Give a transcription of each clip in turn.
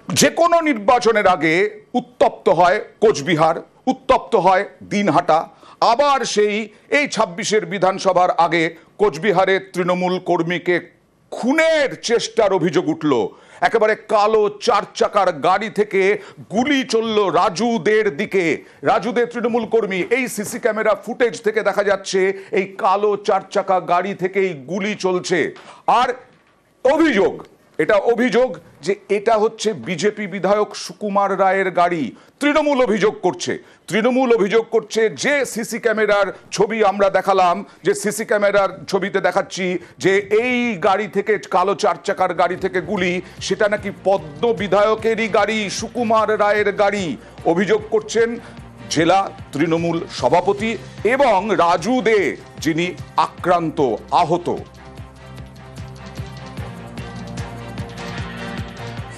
যে কোনো নির্বাচনের আগে উত্তপ্ত হয় কোচবিহার, উত্তপ্ত হয় দিনহাটা, আবার এই ২৬-এর বিধানসভার আগে কোচবিহারের তৃণমূল কর্মীকে খুনের চেষ্টার অভিযোগ উঠল। একেবারে কালো ৪ চাকার গাড়ি থেকে গুলি চলল রাজুদের দিকে। রাজুদের তৃণমূল কর্মী, এই সিসি ক্যামেরা ফুটেজ থেকে দেখা যাচ্ছে এই কালো ৪ চাকা গাড়ি থেকেই গুলি চলছে। আর অভিযোগ যে এটা হচ্ছে বিজেপি বিধায়ক সুকুমার রায়ের গাড়ি। তৃণমূল অভিযোগ করছে যে সিসি ক্যামেরার ছবি আমরা দেখালাম, যে সিসি ক্যামেরার ছবিতে দেখাচ্ছি যে এই গাড়ি থেকে, কালো ৪ চাকার গাড়ি থেকে গুলি, সেটা নাকি পদ্ম বিধায়কেরই গাড়ি, সুকুমার রায়ের গাড়ি। অভিযোগ করছেন জেলা তৃণমূল সভাপতি এবং রাজু দে, যিনি আক্রান্ত, আহত।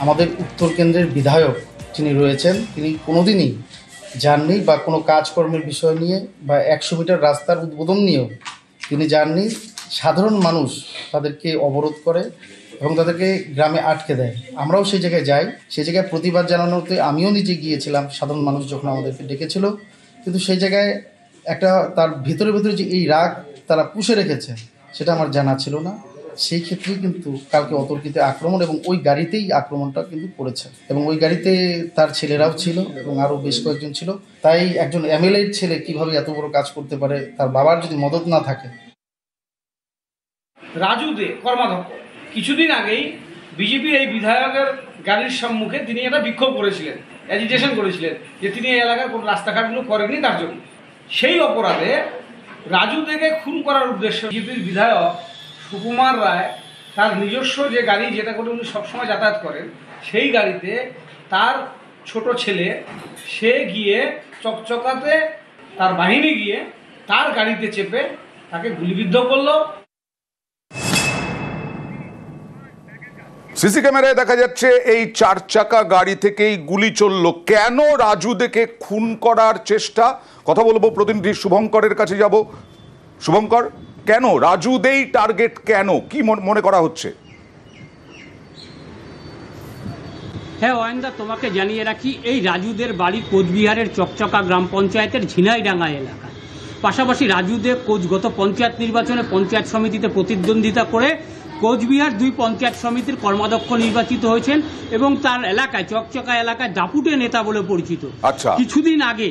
আমাদের উত্তর কেন্দ্রের বিধায়ক যিনি রয়েছেন, তিনি কোনোদিনই যাননি বা কোনো কাজকর্মের বিষয় নিয়ে বা ১০০ মিটার রাস্তার উদ্বোধন নিয়েও তিনি যাননি। সাধারণ মানুষ তাদেরকে অবরোধ করে এবং তাদেরকে গ্রামে আটকে দেয়। আমরাও সেই জায়গায় যাই, সেই জায়গায় প্রতিবাদ জানানোতে আমিও নিজে গিয়েছিলাম, সাধারণ মানুষ যখন আমাদেরকে ডেকেছিল। কিন্তু সেই জায়গায় একটা তার ভিতরে যে এই রাগ তারা পুষে রেখেছে, সেটা আমার জানা ছিল না। সেই ক্ষেত্রেই কিন্তু কালকে অতর্কিত আক্রমণ এবং ওই গাড়িতেই আক্রমণটা কিন্তু পড়েছে এবং ওই গাড়িতে তার ছেলেরাও ছিল এবং আরও বেশ কয়েকজন ছিল। তাই একজন এমএলএর ছেলে কিভাবে এত বড় কাজ করতে পারে, তার বাবার যদি মদত না থাকে। রাজু দে কর্মাধ্যক্ষ কিছুদিন আগেই বিজেপির এই বিধায়কের গাড়ির সম্মুখে তিনি একটা বিক্ষোভ করেছিলেন, অ্যাজিটেশন করেছিলেন যে তিনি এই এলাকার কোনো রাস্তাঘাটগুলো করেননি তার জন্য। সেই অপরাধে রাজু দেকে খুন করার উদ্দেশ্যে বিজেপির বিধায়ক সুকুমার রায় তার নিজস্ব যে গাড়ি, যেটা করে উনি সবসময় যাতায়াত করেন, সেই গাড়িতে তার ছোট ছেলে সে গিয়ে চকচকাতে তার বাহিনী গিয়ে তার গাড়িতে চেপে তাকে গুলিবিদ্ধ করলো। সিসি ক্যামেরায় দেখা যাচ্ছে এই ৪ চাকা গাড়ি থেকেই গুলি চলল। কেন রাজু দেকে খুন করার চেষ্টা? কথা বলবো, প্রতিনিধি শুভঙ্করের কাছে যাব। শুভঙ্কর, কেন রাজু দেই টার্গেট, কেন, কি মনে করা হচ্ছে? হ্যাঁ অয়নদা, তোমাকে জানিয়ে রাখি, এই রাজুদের বাড়ি কোচবিহারের চকচকা গ্রাম পঞ্চায়েতের ঝিনাইডাঙ্গা এলাকায়। পাশাপাশি রাজুদের গত পঞ্চায়েত নির্বাচনে পঞ্চায়েত সমিতিতে প্রতিদ্বন্দ্বিতা করে কোচবিহার ২ পঞ্চায়েত সমিতির কর্মাধ্যক্ষ নির্বাচিত হয়েছেন এবং তার এলাকায়, চকচকা এলাকায়, দাপুটে নেতা বলে পরিচিত। কিছুদিন আগে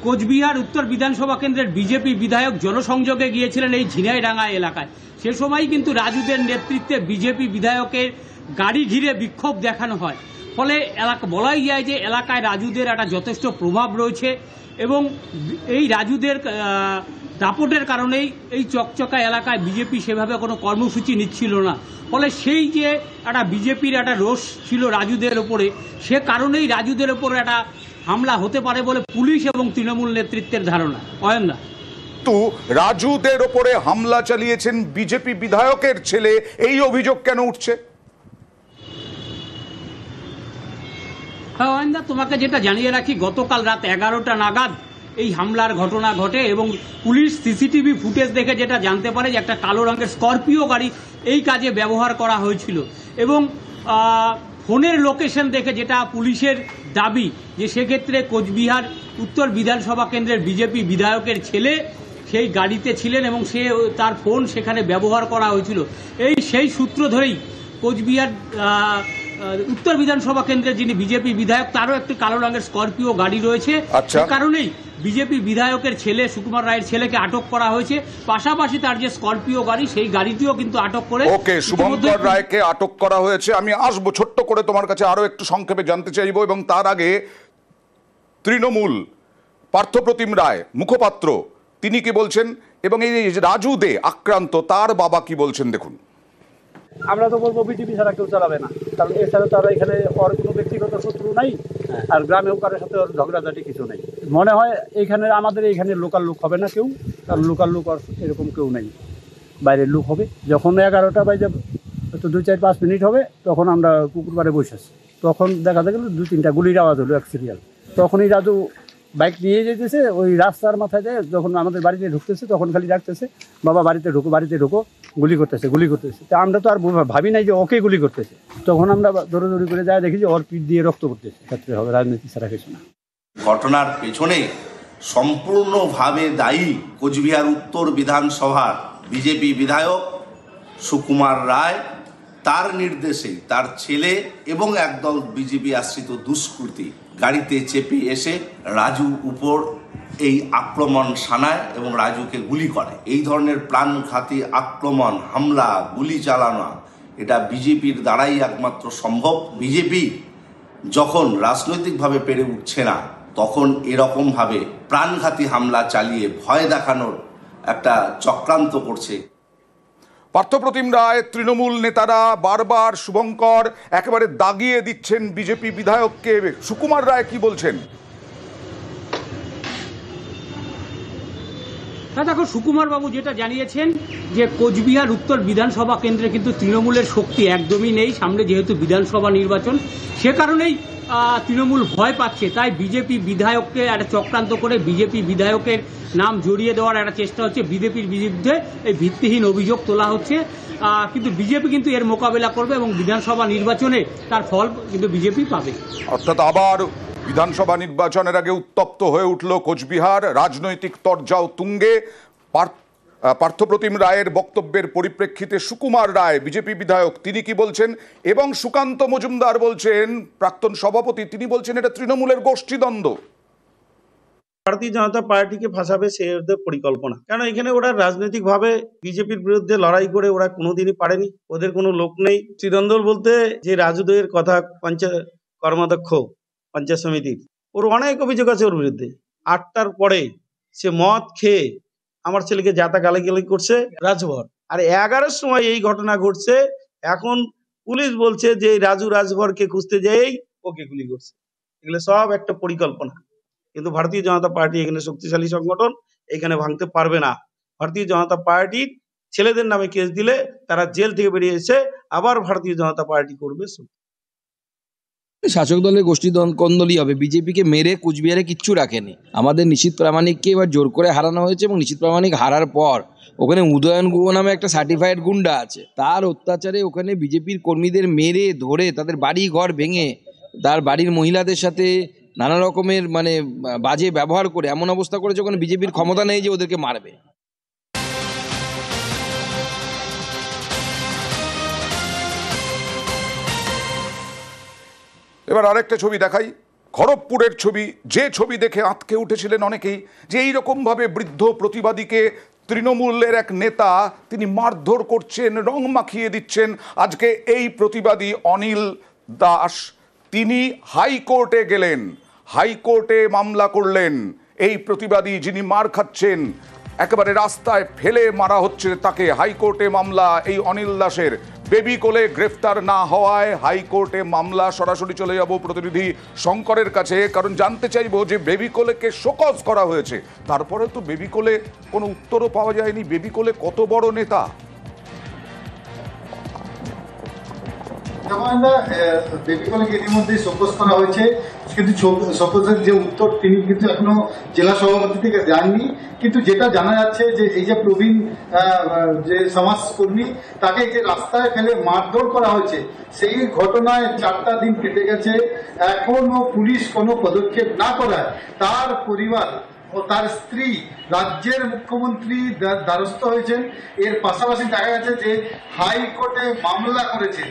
কোচবিহার উত্তর বিধানসভা কেন্দ্রের বিজেপি বিধায়ক জনসংযোগে গিয়েছিলেন এই ঝিনাইডাঙ্গা এলাকায়। সে সময় কিন্তু রাজুদের নেতৃত্বে বিজেপি বিধায়কের গাড়ি ঘিরে বিক্ষোভ দেখানো হয়। ফলে বলাই যায় যে এলাকায় রাজুদের একটা যথেষ্ট প্রভাব রয়েছে এবং এই রাজুদের দাপটের কারণেই এই চকচকা এলাকায় বিজেপি সেভাবে কোনো কর্মসূচি নিচ্ছিল না। ফলে সেই যে একটা বিজেপির একটা রোষ ছিল রাজুদের ওপরে, সে কারণেই রাজুদের ওপরে একটা হামলা হতে পারে বলে পুলিশ এবং তৃণমূল নেতৃত্বের ধারণা। অয়নদা, তো রাজুদের ওপরে হামলা চালিয়েছেন বিজেপি বিধায়কের ছেলে, এই অভিযোগ কেন উঠছে? হ্যাঁ অয়নদা, তোমাকে যেটা জানিয়ে রাখি, গতকাল রাত ১১টা নাগাদ এই হামলার ঘটনা ঘটে এবং পুলিশ সিসিটিভি ফুটেজ দেখে যেটা জানতে পারে যে একটা কালো রঙের স্করপিও গাড়ি এই কাজে ব্যবহার করা হয়েছিল এবং ফোনের লোকেশন দেখে যেটা পুলিশের দাবি যে সেক্ষেত্রে কোচবিহার উত্তর বিধানসভা কেন্দ্রের বিজেপি বিধায়কের ছেলে সেই গাড়িতে ছিলেন এবং তার ফোন সেখানে ব্যবহার করা হয়েছিল। সেই সূত্র ধরেই কোচবিহার উত্তর বিধানসভা কেন্দ্রের যিনি বিজেপি বিধায়ক, তারও একটি কালো রঙের স্করপিও গাড়ি রয়েছে। সে কারণেই বিজেপি বিধায়কের ছেলে সুকুমার রায়ের ছেলেকে আটক করা হয়েছে। পাশাপাশি তার যে স্করপিও গাড়ি, সেই গাড়িটিও কিন্তু আটক করে শুভঙ্কর রায়কে আটক করা হয়েছে। আমি আসবো ছোট্ট করে তোমার কাছে, আরো একটু সংক্ষেপে জানতে চাইবো, এবং তার আগে তৃণমূল পার্থপ্রতিম রায় মুখপাত্র তিনি কি বলছেন, এবং এই রাজু দে আক্রান্ত, তার বাবা কি বলছেন, দেখুন। আমরা তো বলবো বিজেপি ছাড়া কেউ চালাবে না, কারণ এছাড়া তারা এখানে ওর কোনো ব্যক্তিগত শত্রু নাই, আর গ্রামেও কারোর সাথে ওর ঝগড়াঝাটি কিছু নেই। মনে হয় আমাদের এইখানে লোকাল লোক হবে না কেউ, কারণ লোকাল লোক আর এরকম কেউ নেই, বাইরের লোক হবে। যখন 11টা বাজে তো 2-4-5 মিনিট হবে, তখন আমরা পুকুর পাড়ে বসে আছি, তখন দেখা গেল 2-3টা গুলির আওয়াজ হলো এক সিরিয়াল। তখনই রাজু বাইক নিয়ে যেতেছে, ওই রাস্তার মাথায় যায়, যখন আমাদের বাড়িতে ঢুকতেছে তখন খালি ডাকতেছে, বাবা বাড়িতে ঢুকো, বাড়িতে ঢুকো। গুলি করতেছে। তা আমরা তো আর ভাবি নাই যে ওকে গুলি করতেছে। তখন আমরা দৌড়াদৌড়ি করে যাই, দেখি যে ওর পিঠ দিয়ে রক্ত পড়তেছে। ক্ষেত্রে হবে রাজনীতি ছাড়া কিছু না। ঘটনার পেছনে সম্পূর্ণভাবে দায়ী কোচবিহার উত্তর বিধানসভার বিজেপি বিধায়ক সুকুমার রায়। তার নির্দেশে তার ছেলে এবং একদল বিজেপি আশ্রিত দুষ্কৃতী গাড়িতে চেপে এসে রাজুর উপর এই আক্রমণ শানায় এবং রাজুকে গুলি করে। এই ধরনের প্রাণঘাতী আক্রমণ, হামলা, গুলি চালানো এটা বিজেপির দ্বারাই একমাত্র সম্ভব। বিজেপি যখন রাজনৈতিকভাবে পেরে উঠছে না, তখন এরকমভাবে প্রাণঘাতী হামলা চালিয়ে ভয় দেখানোর একটা চক্রান্ত করছে। পার্থপ্রতিম রায়, তৃণমূল নেতারা বারবার শুভঙ্কর একেবারে দাগিয়ে দিচ্ছেন বিজেপি বিধায়ককে। সুকুমার রায় কি বলছেন? হ্যাঁ, দেখো, সুকুমার বাবু যেটা জানিয়েছেন যে কোচবিহার উত্তর বিধানসভা কেন্দ্রে কিন্তু তৃণমূলের শক্তি একদমই নেই। সামনে যেহেতু বিধানসভা নির্বাচন, সে কারণেই তৃণমূল ভয় পাচ্ছে। তাই বিজেপি বিধায়ককে একটা চক্রান্ত করে বিজেপি বিধায়কের নাম জড়িয়ে দেওয়ার একটা চেষ্টা হচ্ছে। বিজেপির বিরুদ্ধে এই ভিত্তিহীন অভিযোগ তোলা হচ্ছে, কিন্তু বিজেপি কিন্তু এর মোকাবেলা করবে এবং বিধানসভা নির্বাচনে তার ফল কিন্তু বিজেপি পাবে। অর্থাৎ আবার বিধানসভা নির্বাচনের আগে উত্তপ্ত হয়ে উঠল কোচবিহার, রাজনৈতিক তরজাও তুঙ্গে। পার্থপ্রতিম রায়ের বক্তব্যের পরিপ্রেক্ষিতে সুকুমার রায়, বিজেপি বিধায়ক, তিনি কি বলছেন? এবং সুকান্ত মজুমদার বলছেন, প্রাক্তন সভাপতি, তিনি বলছেন এটা তৃণমূলের গোষ্ঠীদ্বন্দ্ব। ভারতীয় জনতা পার্টিকে ফাঁসাবে সে ওদের পরিকল্পনা। কারণ এখানে ওরা রাজনৈতিকভাবে বিজেপির বিরুদ্ধে লড়াই করে ওরা কোনোদিনই পারেনি, ওদের কোনো লোক নেই। শ্রীদ্বন্দ্ব বলতে যে রাজুদের কথা, পঞ্চায়েত কর্মাধ্যক্ষ পঞ্চায়েত সমিতির, ওর অনেক অভিযোগ আছে ওর বিরুদ্ধে। 8টার পরে সে মদ খেয়ে আমার ছেলেকে যাতা গালাগালি করছে রাজভর, আর 11টার সময় এই ঘটনা ঘটছে। এখন পুলিশ বলছে যে রাজু রাজভরকে খুঁজতে যেয়েই ওকে গুলি করছে। এগুলো সব একটা পরিকল্পনা। কিন্তু ভারতীয় জনতা পার্টি এখানে শক্তিশালী সংগঠন, এখানে ভাঙতে পারবে না। ভারতীয় জনতা পার্টির ছেলেদের নামে কেস দিলে তারা জেল থেকে বেরিয়ে এসে আবার ভারতীয় জনতা পার্টি করবে। শাসক দলের গোষ্ঠী কোন্দলই হবে। বিজেপিকে মেরে কুচবিহারে কিচ্ছু রাখেনি। আমাদের নিশীথ প্রামাণিককে এবার জোর করে হারানো হয়েছে এবং নিশীথ প্রামাণিক হারার পর ওখানে উদয়ন গুহ নামে একটা সার্টিফাইড গুন্ডা আছে, তার অত্যাচারে ওখানে বিজেপির কর্মীদের মেরে ধরে তাদের বাড়ি ঘর ভেঙে তার বাড়ির মহিলাদের সাথে নানা রকমের বাজে ব্যবহার করে এমন অবস্থা করেছে ওখানে বিজেপির ক্ষমতা নেই যে ওদেরকে মারবে। এবার আরেকটা ছবি দেখাই, খড়গপুরের ছবি। যে ছবি দেখে আঁতকে উঠেছিলেন অনেকেই, যে এইরকমভাবে বৃদ্ধ প্রতিবাদীকে তৃণমূলের এক নেতা তিনি মারধর করছেন, রং মাখিয়ে দিচ্ছেন। আজকে এই প্রতিবাদী অনিল দাস, তিনি হাইকোর্টে গেলেন, হাইকোর্টে মামলা করলেন। এই প্রতিবাদী যিনি মার খাচ্ছেন, একেবারে রাস্তায় ফেলে মারা হচ্ছে তাকে, হাইকোর্টে মামলা এই অনিল দাসের। বেবি কোলে গ্রেফতার না হওয়ায় হাইকোর্টে মামলা। সরাসরি চলে যাব প্রতিনিধি শঙ্করের কাছে, কারণ জানতে চাইবো যে বেবি কোলেকে শোকজ করা হয়েছে, তারপরে তো বেবি কোলে কোনো উত্তরও পাওয়া যায়নি। বেবি কোলে কত বড় নেতা? বেবিকলকে ইতিমধ্যে শোকজ করা হয়েছে, কিন্তু শোকজের যে উত্তর তিনি কিন্তু এখনো জেলা সভাপতি থেকে দেননি। কিন্তু যেটা জানা যাচ্ছে যে এই যে প্রবীণ যে সমাজকর্মী, তাকে যে রাস্তায় ফেলে মারধর করা হয়েছে, সেই ঘটনায় 4টা দিন কেটে গেছে, এখনো পুলিশ কোনো পদক্ষেপ না করায় তার পরিবার ও তার স্ত্রী রাজ্যের মুখ্যমন্ত্রী দ্বারস্থ হয়েছেন। এর পাশাপাশি দেখা গেছে যে হাইকোর্টে মামলা করেছে।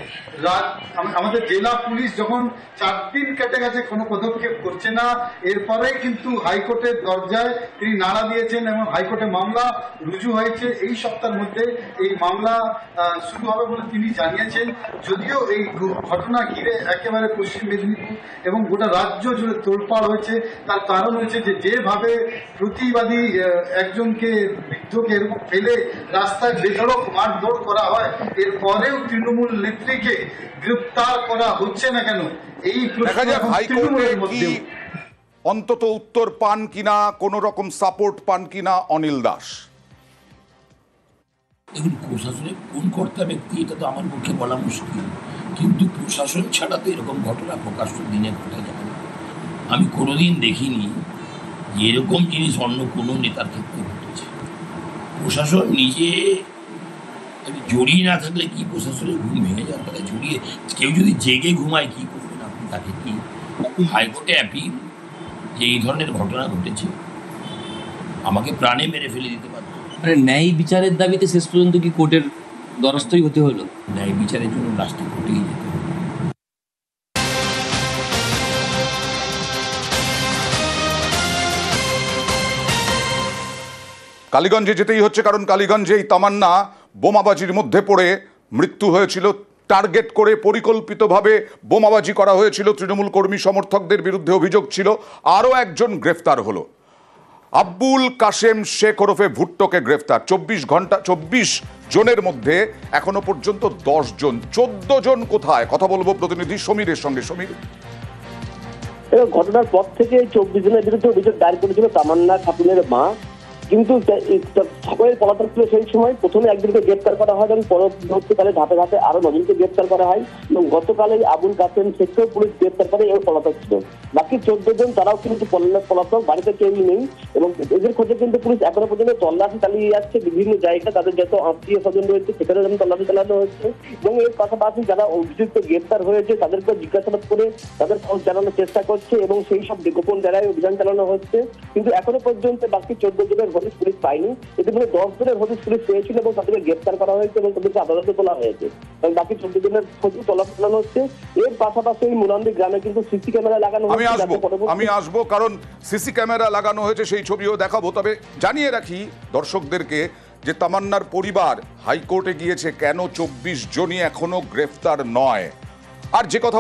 আমাদের জেলা পুলিশ যখন 4 দিন কেটে গেছে কোনো পদক্ষেপ করছে না, এরপরে কিন্তু হাইকোর্টের দরজায় তিনি নাড়া দিয়েছেন এবং হাইকোর্টে মামলা রুজু হয়েছে। এই সপ্তাহের মধ্যে এই মামলা শুরু হবে বলে তিনি জানিয়েছেন। যদিও এই ঘটনা ঘিরে একেবারে পশ্চিম মেদিনীপুর এবং গোটা রাজ্য জুড়ে তোলপাড় হয়েছে, তার কারণ হচ্ছে যে যেভাবে প্রতিবাদী একজনকে বৃদ্ধকে এরকম ফেলে রাস্তায় বেধড়ক মারধর করা হয়, এরপরেও তৃণমূল নেত্রীকে গ্রেফতার করা হচ্ছে না কেন, এই দেখা যাক হাইকোর্টের কি অন্তত উত্তর পান কিনা, কোন রকম সাপোর্ট পান কিনা অনিল দাস। দেখুন, প্রশাসনের কোন কর্তা ব্যক্তি এটা তো আমার পক্ষে বলা মুশকিল, কিন্তু প্রশাসন ছাড়া তো এরকম ঘটনা প্রকাশ্য দিনে ঘটে যাবে না। আমি কোনোদিন দেখিনি যে এরকম জিনিস অন্য কোনো নেতার ক্ষেত্রে ঘটেছে। প্রশাসন নিজে জড়িয়ে না থাকলে কি প্রশাসনের ঘুম ভেঙে যাওয়ার কথা? জড়িয়ে কেউ যদি জেগে ঘুমায় কি করবেন আপনি? তাকে কি হাইকোর্টে অ্যাপিল যে এই ধরনের ঘটনা ঘটেছে, আমাকে প্রাণে মেরে ফেলে দিতে পারত। মানে ন্যায় বিচারের দাবিতে শেষ পর্যন্ত কি কোর্টের দ্বারস্থই হতে হলো? ন্যায় বিচারের জন্য লাস্টে কোর্টেই যেতে হবে। কালীগঞ্জে যেতেই হচ্ছে, কারণ কালীগঞ্জেই তামান্না বোমাবাজির মধ্যে পড়ে মৃত্যু হয়েছিল। টার্গেট করে পরিকল্পিতভাবে বোমাবাজি করা হয়েছিল। তৃণমূল কর্মী সমর্থকদের বিরুদ্ধে অভিযোগ ছিল। আরও একজন গ্রেফতার হলো, আব্বুল কাশেম শেখ ওরফে ভুট্টোকে গ্রেফতার। 24 জনের মধ্যে এখনো পর্যন্ত 10 জন। 14 জন কোথায়? কথা বলবো প্রতিনিধি সমীরের সঙ্গে। সমীর, ঘটনার পর থেকে 24 জনের বিরুদ্ধে অভিযোগ দায়ের করেছিল তামান্না খাতুনের মা, কিন্তু সকলের পলাতক ছিল সেই সময়। প্রথমে একজনকে গ্রেপ্তার করা হয় এবং পরবর্তীকালে ধাপে ধাপে আরো 9 জনকে গ্রেপ্তার করা হয় এবং গতকালে আবুল কাসেম শেখকেও পুলিশ গ্রেপ্তার করে এবং পলাতক ছিল। বাকি 14 জন তারাও কিন্তু পলাতক, বাড়িতে কেউই নেই এবং এদের খোঁজে কিন্তু পুলিশ এখনো পর্যন্ত তল্লাশি চালিয়ে যাচ্ছে। বিভিন্ন জায়গায় তাদের যত আত্মীয় স্বজন রয়েছে সেখানে যেমন তল্লাশি চালানো হচ্ছে এবং এর পাশাপাশি যারা অভিযুক্ত গ্রেপ্তার হয়েছে তাদেরকে জিজ্ঞাসাবাদ করে তাদের খোঁজ জানানোর চেষ্টা করছে এবং সেই সব গোপন জায়গায় অভিযান চালানো হচ্ছে। কিন্তু এখনো পর্যন্ত বাকি 14 জনের হদিশ পুলিশ পায়নি। ইতিমধ্যে 10 জনের হদিশ পুলিশ পেয়েছিল এবং তাদেরকে গ্রেপ্তার করা হয়েছে এবং তাদেরকে আদালতে তোলা হয়েছে এবং বাকি 14 জনের খোঁজ তল্লাশি চালানো হচ্ছে। এর পাশাপাশি এই মুলান্দি গ্রামে কিন্তু সিসি ক্যামেরা লাগানো হয়েছে। আমি আসবো কারণ সিসি ক্যামেরা লাগানো হয়েছে, সেই ছবিও দেখাবো। তবে জানিয়ে রাখি দর্শকদেরকে যে তামান্নার পরিবার হাইকোর্টে গিয়েছে কেন 24 জনই এখনো গ্রেফতার নয়। আর যে কথা